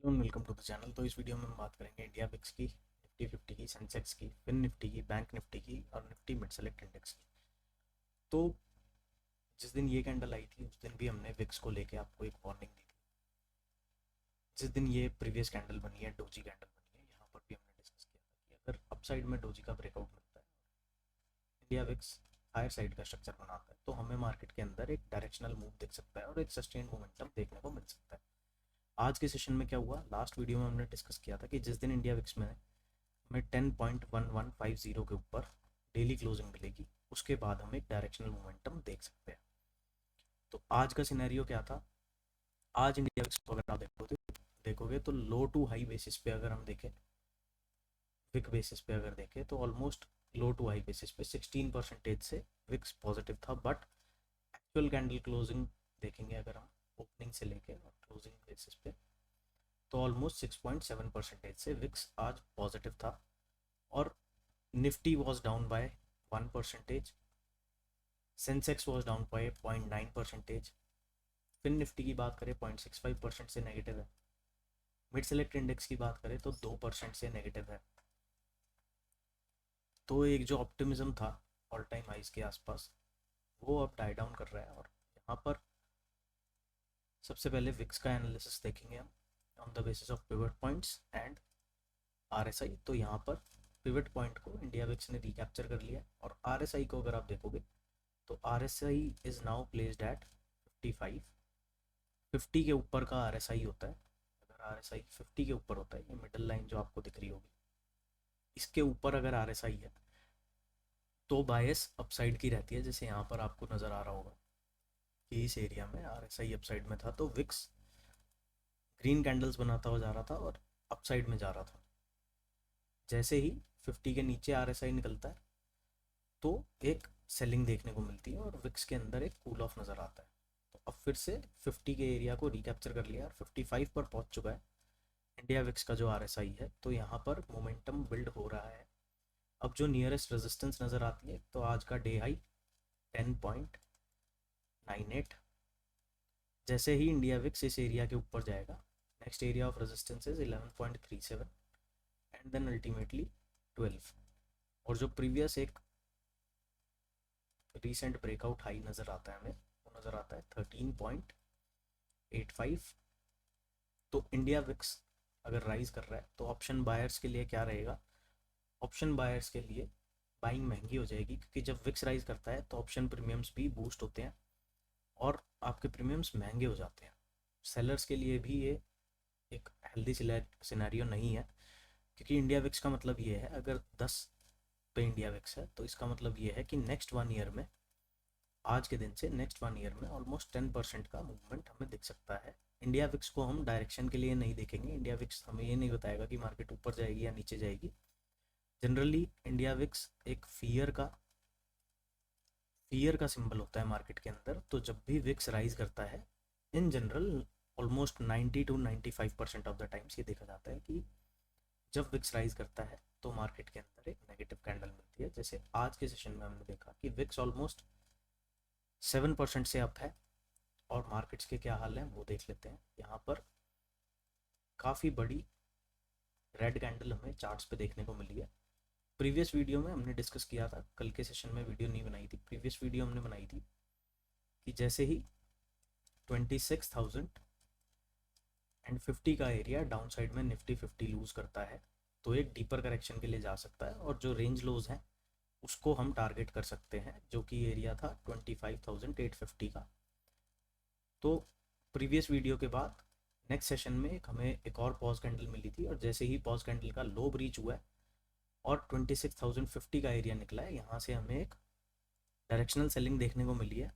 Welcome to the channel. तो इस video में हम बात करेंगे इंडिया विक्स की, निफ्टी 50 की, सेंसेक्स की, फिन निफ्टी की, बैंक निफ्टी की और निफ्टी मिड सेलेक्ट इंडेक्स की। तो जिस दिन ये कैंडल आई थी उस दिन भी हमने विक्स को लेके आपको एक वार्निंग दी थी। जिस दिन ये प्रीवियस कैंडल बनी है, डोजी कैंडल बनी है, यहाँ पर भी हमने डिस्कस किया था कि अगर अपसाइड में डोजी का ब्रेकआउट मिलता है, इंडिया विक्स हायर साइड का स्ट्रक्चर बनाता है, तो हमें मार्केट के अंदर एक डायरेक्शनल मूव दिख सकता है और एक सस्टेन मोमेंटम देखने को मिल सकता है। आज के सेशन में क्या हुआ, लास्ट वीडियो में हमने डिस्कस किया था कि जिस दिन इंडिया विक्स में हमें 10.1150 के ऊपर डेली क्लोजिंग मिलेगी, उसके बाद हम एक डायरेक्शनल मोमेंटम देख सकते हैं। तो आज का सिनेरियो क्या था? आज इंडिया विक्स को अगर आप देखोगे तो लो टू हाई बेसिस पे अगर हम देखें, विक बेसिस पे अगर देखें तो almost low to high basis पे 16% से विक्स पॉजिटिव था। बट एक्चुअल कैंडल क्लोजिंग देखेंगे अगर हम ओपनिंग से लेके और क्लोजिंग बेसिस पे, तो ऑलमोस्ट 6.7% से विक्स आज पॉजिटिव था। और Nifty was down by 1%, Sensex was down by 0.9%, Fin Nifty की बात करें 0.65% से नेगेटिव है, मिड सेलेक्ट इंडेक्स की बात करें तो 2% से नेगेटिव है। तो एक जो ऑप्टिमिज्म था ऑल टाइम हाइज के आसपास, वो अब डाई डाउन कर रहा है। और यहाँ पर सबसे पहले विक्स का एनालिसिस देखेंगे हम on the basis of pivot points and RSI. तो यहाँ पर पिवट पॉइंट को इंडिया विक्स ने रिकैप्चर कर लिया, और आरएसआई को अगर आप देखोगे तो RSI is now placed at 55। 50 के ऊपर का आरएसआई होता है। अगर आरएसआई 50 के ऊपर होता है, ये मिडल लाइन जो आपको दिख रही होगी, इसके ऊपर अगर आरएसआई है तो बायस अपसाइड की रहती है। जैसे यहाँ पर आपको नज़र आ रहा होगा कि इस एरिया में आरएसआई अपसाइड में था, तो विक्स ग्रीन कैंडल्स बनाता हुआ जा रहा था और अपसाइड में जा रहा था। जैसे ही 50 के नीचे आरएसआई निकलता है तो एक सेलिंग देखने को मिलती है और विक्स के अंदर एक कूल ऑफ नज़र आता है। तो अब फिर से 50 के एरिया को रिकैप्चर कर लिया और 55 पर पहुंच चुका है इंडिया विक्स का जो आरएसआई है। तो यहाँ पर मोमेंटम बिल्ड हो रहा है। अब जो नियरेस्ट रेजिस्टेंस नज़र आती है, तो आज का डे हाई 10.98। जैसे ही इंडिया विक्स इस एरिया के ऊपर जाएगा, next area of resistance is 11.37 and then ultimately 12। और जो प्रीवियस एक रिसेंट ब्रेकआउट हाई नज़र आता है हमें, वो नज़र आता है 13.85। तो इंडिया विक्स अगर राइज कर रहा है तो ऑप्शन बायर्स के लिए क्या रहेगा? ऑप्शन बायर्स के लिए बाइंग महंगी हो जाएगी, क्योंकि जब विक्स राइज करता है तो ऑप्शन प्रीमियम्स भी बूस्ट होते हैं और आपके प्रीमियम्स महंगे हो जाते हैं। सेलर्स के लिए भी ये एक हेल्दी सिनेरियो नहीं है, क्योंकि इंडिया विक्स का मतलब ये है, अगर 10 पे इंडिया विक्स है तो इसका मतलब ये है कि नेक्स्ट 1 ईयर में, आज के दिन से नेक्स्ट 1 ईयर में ऑलमोस्ट 10% का मूवमेंट हमें दिख सकता है। इंडिया विक्स को हम डायरेक्शन के लिए नहीं देखेंगे। इंडिया विक्स हमें ये नहीं बताएगा कि मार्केट ऊपर जाएगी या नीचे जाएगी। जनरली इंडिया विक्स एक फियर का सिंबल होता है मार्केट के अंदर। तो जब भी विक्स राइज करता है, in general almost 90 to 95% of the times ये देखा जाता है कि जब विक्स राइज करता है तो मार्केट के अंदर एक नेगेटिव कैंडल मिलती है। जैसे आज के सेशन में हमने देखा कि विक्स ऑलमोस्ट 7% से अप है। और मार्केट्स के क्या हाल है वो देख लेते हैं। यहाँ पर काफ़ी बड़ी रेड कैंडल हमें चार्ट्स पे देखने को मिली है। प्रीवियस वीडियो में हमने डिस्कस किया था, कल के सेशन में वीडियो नहीं बनाई थी, प्रीवियस वीडियो हमने बनाई थी कि जैसे ही 26,000 एंड 50 का एरिया डाउन साइड में निफ्टी 50 लूज करता है तो एक डीपर करेक्शन के लिए जा सकता है, और जो रेंज लोज हैं उसको हम टारगेट कर सकते हैं, जो कि एरिया था 25,850 का। तो प्रीवियस वीडियो के बाद नेक्स्ट सेशन में हमें एक और पॉज कैंडल मिली थी, और जैसे ही पॉज कैंडल का लो ब्रीच हुआ है और 26,050 का एरिया निकला है, यहाँ से हमें एक डायरेक्शनल सेलिंग देखने को मिली है।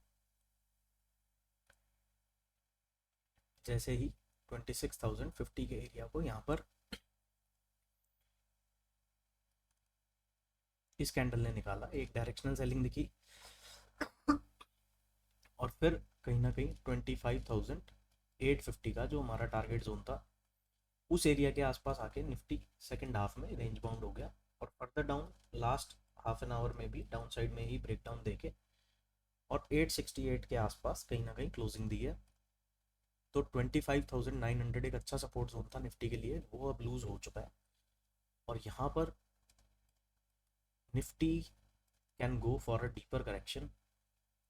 जैसे ही 26,050 के एरिया को यहाँ पर इस कैंडल ने निकाला, एक डायरेक्शनल सेलिंग दिखी, और फिर कहीं ना कहीं 25,850 का जो हमारा टारगेट जोन था, उस एरिया के आसपास आके निफ्टी सेकंड हाफ में रेंज बाउंड हो गया। और further down last half an hour में भी डाउन साइड में ही ब्रेकडाउन देके और 868 के आसपास कहीं ना कहीं क्लोजिंग दी है। तो 25,900 एक अच्छा सपोर्ट जोन था निफ्टी के लिए, वो अब लूज हो चुका है। और यहाँ पर Nifty can go for a deeper correction.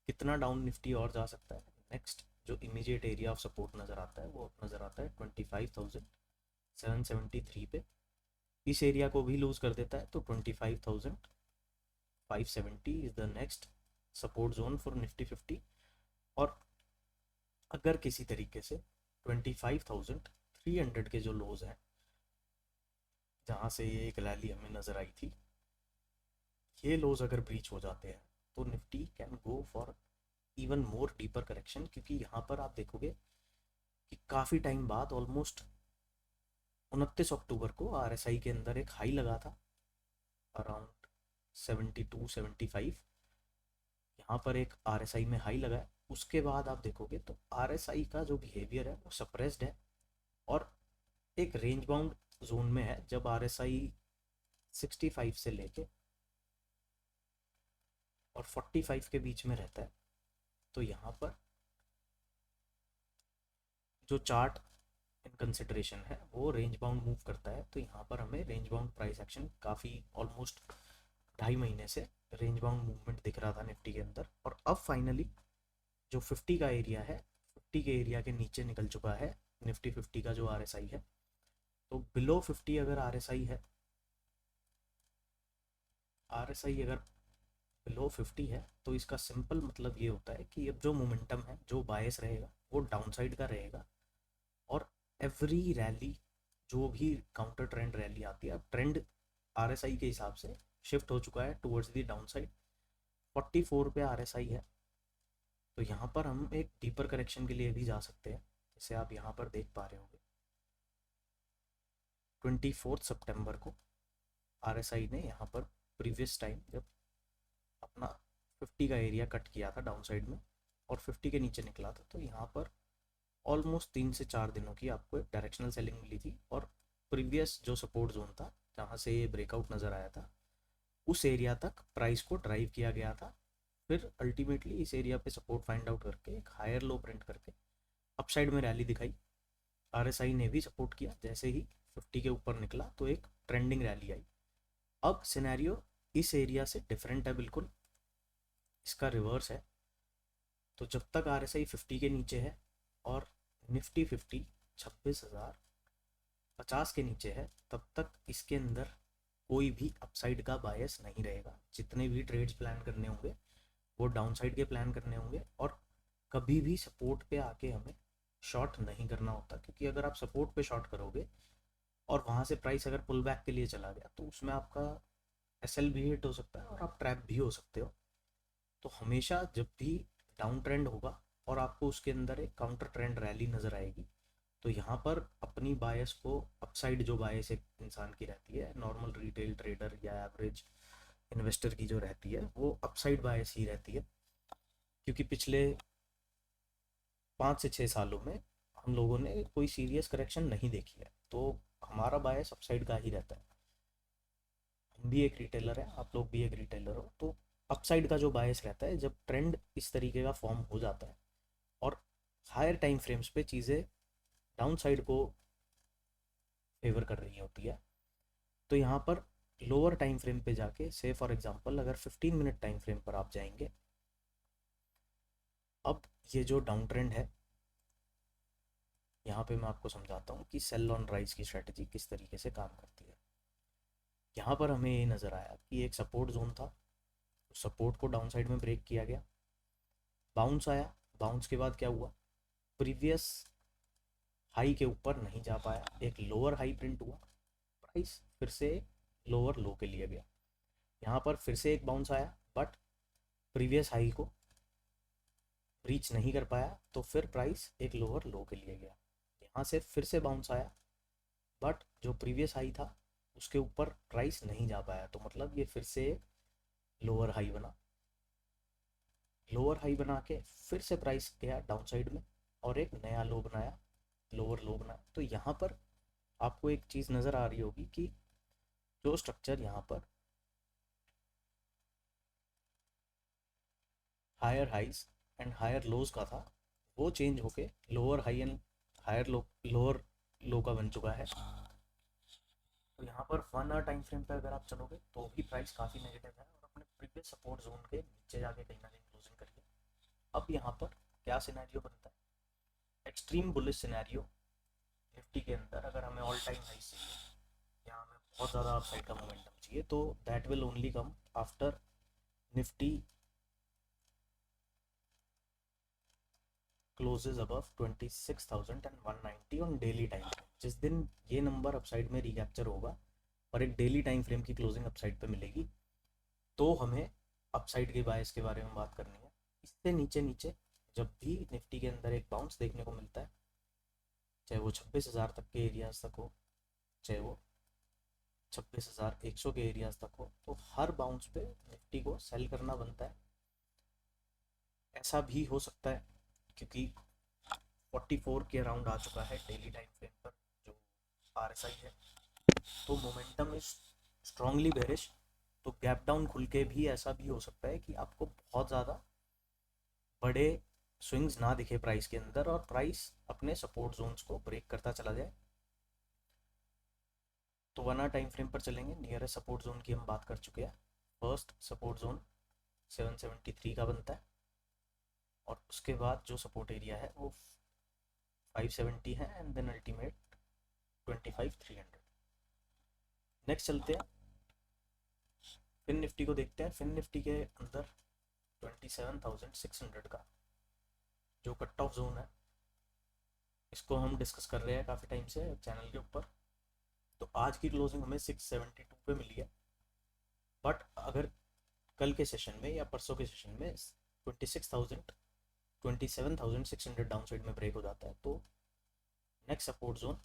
कितना डाउन निफ्टी और जा सकता है? नेक्स्ट जो इमीडिएट एरिया ऑफ सपोर्ट नज़र आता है वो नज़र आता है 25,773 पे। इस एरिया को भी लूज कर देता है तो 25,570 is the next support zone for Nifty 50। और अगर किसी तरीके से 25,300 के जो लोज हैं, जहाँ से ये एक रैली हमें नज़र आई थी, ये लोज अगर ब्रीच हो जाते हैं तो Nifty can go for even more deeper correction. क्योंकि यहाँ पर आप देखोगे कि काफ़ी टाइम बाद ऑलमोस्ट 29 अक्टूबर को आरएसआई के अंदर एक हाई लगा था अराउंड 72-75। यहाँ पर एक आरएसआई में हाई लगा है। उसके बाद आप देखोगे तो आरएसआई का जो बिहेवियर है वो सप्रेस्ड है और एक रेंज बाउंड जोन में है। जब आरएसआई 65 से लेके और 45 के बीच में रहता है तो यहाँ पर जो चार्ट इन कंसिडरेशन है वो रेंज बाउंड मूव करता है। तो यहाँ पर हमें रेंज बाउंड प्राइस एक्शन काफ़ी ऑलमोस्ट 2.5 महीने से रेंज बाउंड मूवमेंट दिख रहा था निफ्टी के अंदर। और अब फाइनली जो 50 का एरिया है, 50 के एरिया के नीचे निकल चुका है निफ्टी 50 का जो आरएसआई है। तो बिलो 50 अगर आरएसआई है, आरएसआई अगर बिलो 50 है तो इसका सिंपल मतलब ये होता है कि अब जो मोमेंटम है, जो बायस रहेगा वो डाउन साइड का रहेगा। और एवरी रैली, जो भी काउंटर ट्रेंड रैली आती है, अब ट्रेंड आरएसआई के हिसाब से शिफ्ट हो चुका है टुवर्ड्स द डाउन साइड। 44 पे आरएसआई है तो यहाँ पर हम एक डीपर करेक्शन के लिए भी जा सकते हैं, जैसे आप यहाँ पर देख पा रहे होंगे 24 सितंबर को आरएसआई ने यहाँ पर प्रीवियस टाइम जब अपना 50 का एरिया कट किया था डाउन साइड में और 50 के नीचे निकला था, तो यहाँ पर ऑलमोस्ट 3 से 4 दिनों की आपको एक डायरेक्शनल सेलिंग मिली थी। और प्रीवियस जो सपोर्ट जोन था जहाँ से ये ब्रेकआउट नज़र आया था, उस एरिया तक प्राइस को ड्राइव किया गया था। फिर अल्टीमेटली इस एरिया पे सपोर्ट फाइंड आउट करके एक हायर लो प्रिंट करके अपसाइड में रैली दिखाई। आरएसआई ने भी सपोर्ट किया, जैसे ही 50 के ऊपर निकला तो एक ट्रेंडिंग रैली आई। अब सिनेरियो इस एरिया से डिफरेंट है, बिल्कुल इसका रिवर्स है। तो जब तक आरएसआई 50 के नीचे है और निफ्टी 50 26,050 के नीचे है, तब तक इसके अंदर कोई भी अपसाइड का बायस नहीं रहेगा। जितने भी ट्रेड्स प्लान करने होंगे वो डाउन साइड के प्लान करने होंगे। और कभी भी सपोर्ट पे आके हमें शॉर्ट नहीं करना होता, क्योंकि अगर आप सपोर्ट पे शॉर्ट करोगे और वहाँ से प्राइस अगर पुल बैक के लिए चला गया तो उसमें आपका एसएल भी हिट हो सकता है और आप ट्रैप भी हो सकते हो। तो हमेशा जब भी डाउन ट्रेंड होगा और आपको उसके अंदर एक काउंटर ट्रेंड रैली नज़र आएगी, तो यहाँ पर अपनी बायस को, अपसाइड जो बायस एक इंसान की रहती है, नॉर्मल रिटेल ट्रेडर या एवरेज इन्वेस्टर की जो रहती है, वो अपसाइड बायस ही रहती है। क्योंकि पिछले 5 से 6 सालों में हम लोगों ने कोई सीरियस करेक्शन नहीं देखी है, तो हमारा बायस अपसाइड का ही रहता है। हम भी एक रिटेलर है, आप लोग भी एक रिटेलर हो, तो अपसाइड का जो बायस रहता है जब ट्रेंड इस तरीके का फॉर्म हो जाता है और हायर टाइम फ्रेम्स पे चीज़ें डाउन साइड को फेवर कर रही होती है, तो यहाँ पर लोअर टाइम फ्रेम पे जाके, से फॉर एग्जांपल अगर 15 मिनट टाइम फ्रेम पर आप जाएंगे, अब ये जो डाउन ट्रेंड है, यहाँ पे मैं आपको समझाता हूँ कि सेल ऑन राइज की स्ट्रेटजी किस तरीके से काम करती है। यहाँ पर हमें ये नज़र आया कि एक सपोर्ट जोन था, सपोर्ट को डाउन साइड में ब्रेक किया गया, बाउंस आया, बाउंस के बाद क्या हुआ, प्रीवियस हाई के ऊपर नहीं जा पाया, एक लोअर हाई प्रिंट हुआ, प्राइस फिर से लोअर लो के लिए गया। यहाँ पर फिर से एक बाउंस आया बट प्रीवियस हाई को रीच नहीं कर पाया, तो फिर प्राइस एक लोअर लो के लिए गया। यहाँ से फिर से बाउंस आया बट जो प्रीवियस हाई था उसके ऊपर प्राइस नहीं जा पाया, तो मतलब ये फिर से लोअर हाई बना, लोअर हाई बना के फिर से प्राइस गया डाउन साइड में और एक नया लो बनाया, लोअर लो बनाया। तो यहाँ पर आपको एक चीज़ नज़र आ रही होगी कि जो स्ट्रक्चर यहाँ पर higher highs and higher lows का था, वो चेंज होके lower high and higher low, lower low का बन चुका है। तो यहाँ पर 1 आवर टाइम फ्रेम पे अगर आप चलोगे तो भी प्राइस काफ़ी नेगेटिव है और अपने प्रीवियस सपोर्ट जोन के नीचे जाके कहीं ना कहीं क्लोजिंग करिए। अब यहाँ पर क्या सिनेरियो बनता है, एक्सट्रीम बुलिश सिनेरियो निफ्टी के अंदर। अगर हमें ऑल टाइम हाई चाहिए या हमें बहुत ज़्यादा अपसाइड का मोमेंटम चाहिए तो that will only come after Nifty closes above 26,190 on daily time frame. जिस दिन ये नंबर अपसाइड में रिकैप्चर होगा और एक डेली टाइम फ्रेम की क्लोजिंग अपसाइड पे मिलेगी तो हमें अपसाइड के बायस के बारे में बात करनी है। इससे नीचे नीचे जब भी निफ्टी के अंदर एक बाउंस देखने को मिलता है, चाहे वो 26,000 तक के एरियाज तक हो, चाहे वो 26,100 के एरियाज तक हो, तो हर बाउंस पे निफ्टी को सेल करना बनता है। ऐसा भी हो सकता है क्योंकि 44 के अराउंड आ चुका है डेली टाइम फ्रेम पर जो RSI है, तो मोमेंटम इज स्ट्रांगली बेरिश। तो गैप डाउन खुल के भी ऐसा भी हो सकता है कि आपको बहुत ज़्यादा बड़े स्विंग्स ना दिखे प्राइस के अंदर और प्राइस अपने सपोर्ट जोन्स को ब्रेक करता चला जाए। तो 1 आवर टाइम फ्रेम पर चलेंगे, नियरेस्ट सपोर्ट जोन की हम बात कर चुके हैं। फर्स्ट सपोर्ट जोन 773 का बनता है और उसके बाद जो सपोर्ट एरिया है वो 570 है एंड देन अल्टीमेट 25,300। नेक्स्ट चलते हैं फिन निफ्टी को देखते हैं। फिन निफ्टी के अंदर 27,600 का जो कट ऑफ जोन है इसको हम डिस्कस कर रहे हैं काफ़ी टाइम से चैनल के ऊपर। तो आज की क्लोजिंग हमें 672 पे मिली है, बट अगर कल के सेशन में या परसों के सेशन में 27,600 डाउन साइड में ब्रेक हो जाता है तो next support zone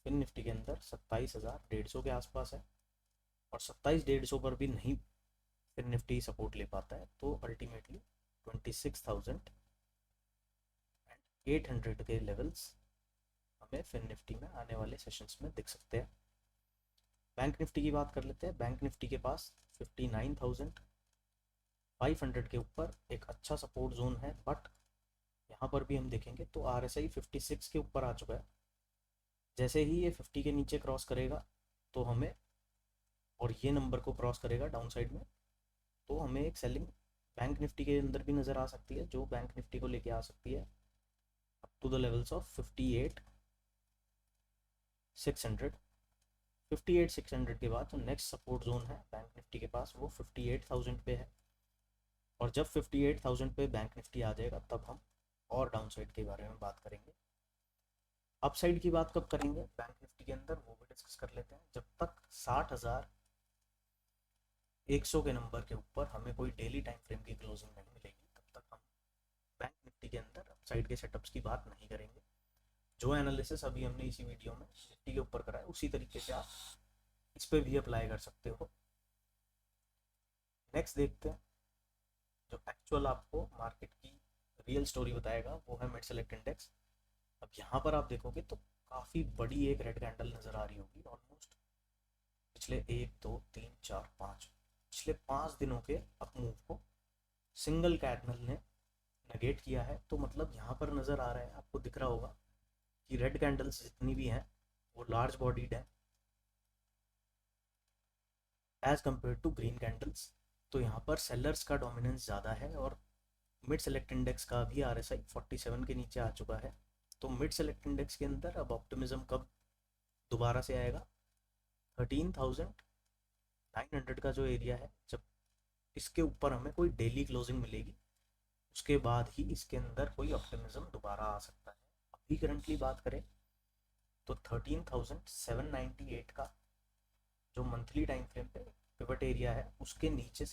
Fin Nifty के अंदर 27,150 के आसपास है और 27,150 पर भी नहीं फिन निफ्टी सपोर्ट ले पाता है तो अल्टीमेटली 26,800 के लेवल्स हमें फिन निफ्टी में आने वाले सेशंस में दिख सकते हैं। बैंक निफ्टी की बात कर लेते हैं। बैंक निफ्टी के पास 59,500 के ऊपर एक अच्छा सपोर्ट जोन है, बट यहाँ पर भी हम देखेंगे तो RSI 56 के ऊपर आ चुका है। जैसे ही ये 50 के नीचे क्रॉस करेगा तो हमें, और ये नंबर को क्रॉस करेगा डाउन साइड में, तो हमें एक सेलिंग बैंक निफ्टी के अंदर भी नज़र आ सकती है जो बैंक निफ्टी को लेके आ सकती है up to the levels of 58,600। 58,600 के बाद जो नेक्स्ट सपोर्ट जोन है बैंक निफ्टी के पास वो 58,000 पे है और जब 58,000 पे बैंक निफ्टी आ जाएगा तब हम और डाउन साइड के बारे में बात करेंगे। अपसाइड की बात कब करेंगे बैंक निफ्टी के अंदर वो भी डिस्कस कर लेते हैं। जब तक 60,100 के नंबर के ऊपर हमें कोई डेली टाइम फ्रेम की क्लोजिंग नहीं मिलेगी तब तक हम बैंक निफ्टी के अंदर अपसाइड के सेटअप्स की बात नहीं करेंगे। जो एनालिसिस अभी हमने इसी वीडियो में निफ्टी के ऊपर करा है उसी तरीके से आप इस पे भी अप्लाई कर सकते हो। नेक्स्ट देखते हैं जो एक्चुअल आपको मार्केट की रियल स्टोरी बताएगा वो है मिड सेलेक्ट इंडेक्स। अब यहाँ पर आप देखोगे तो काफ़ी बड़ी एक रेड कैंडल नज़र आ रही होगी। ऑलमोस्ट पिछले 1 2 3 4 5 पिछले 5 दिनों के अप मूव को सिंगल कैंडल ने नेगेट किया है। तो मतलब यहाँ पर नज़र आ रहा है, आपको दिख रहा होगा कि रेड कैंडल्स जितनी भी हैं वो लार्ज बॉडीड है as compared to green candles. तो यहाँ पर सेलर्स का डोमिनेंस ज़्यादा है और मिड सेलेक्ट इंडेक्स का भी RSI 47 के नीचे आ चुका है। तो मिड सेलेक्ट इंडेक्स के अंदर अब ऑप्टिमिज्म कब दोबारा से आएगा, 13,900 का जो एरिया है, जब इसके ऊपर हमें कोई डेली क्लोजिंग मिलेगी उसके बाद ही इसके अंदर कोई ऑप्टिमिज्म दोबारा आ सकता है। अभी करंटली बात करें तो 13,798 का जो मंथली टाइम फ्रेम पे पिवट एरिया है उसके नीचे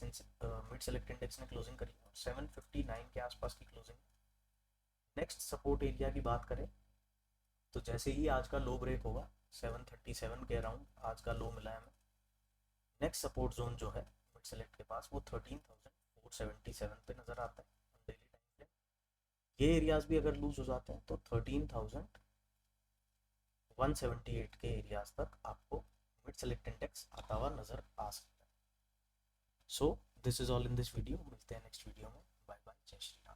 मिड सेलेक्ट इंडेक्स ने क्लोजिंग करी और 759 के आसपास की क्लोजिंग। नेक्स्ट सपोर्ट एरिया की बात करें तो जैसे ही आज का लो ब्रेक होगा 737 के अराउंड आज का लो मिला है हमें। नेक्स्ट सपोर्ट जोन जो है मिड सेलेक्ट के पास वो 13,477 पे नज़र आता है डेली टाइम फ्रेम। ये एरियाज भी अगर लूज हो जाते हैं तो 13,178 के एरियाज तक आपको मिड सेलेक्ट इंडेक्स आता हुआ नज़र आ सकता है। So this is all in this video. मिलते हैं नेक्स्ट वीडियो में। बाय बाय, जय श्री राम।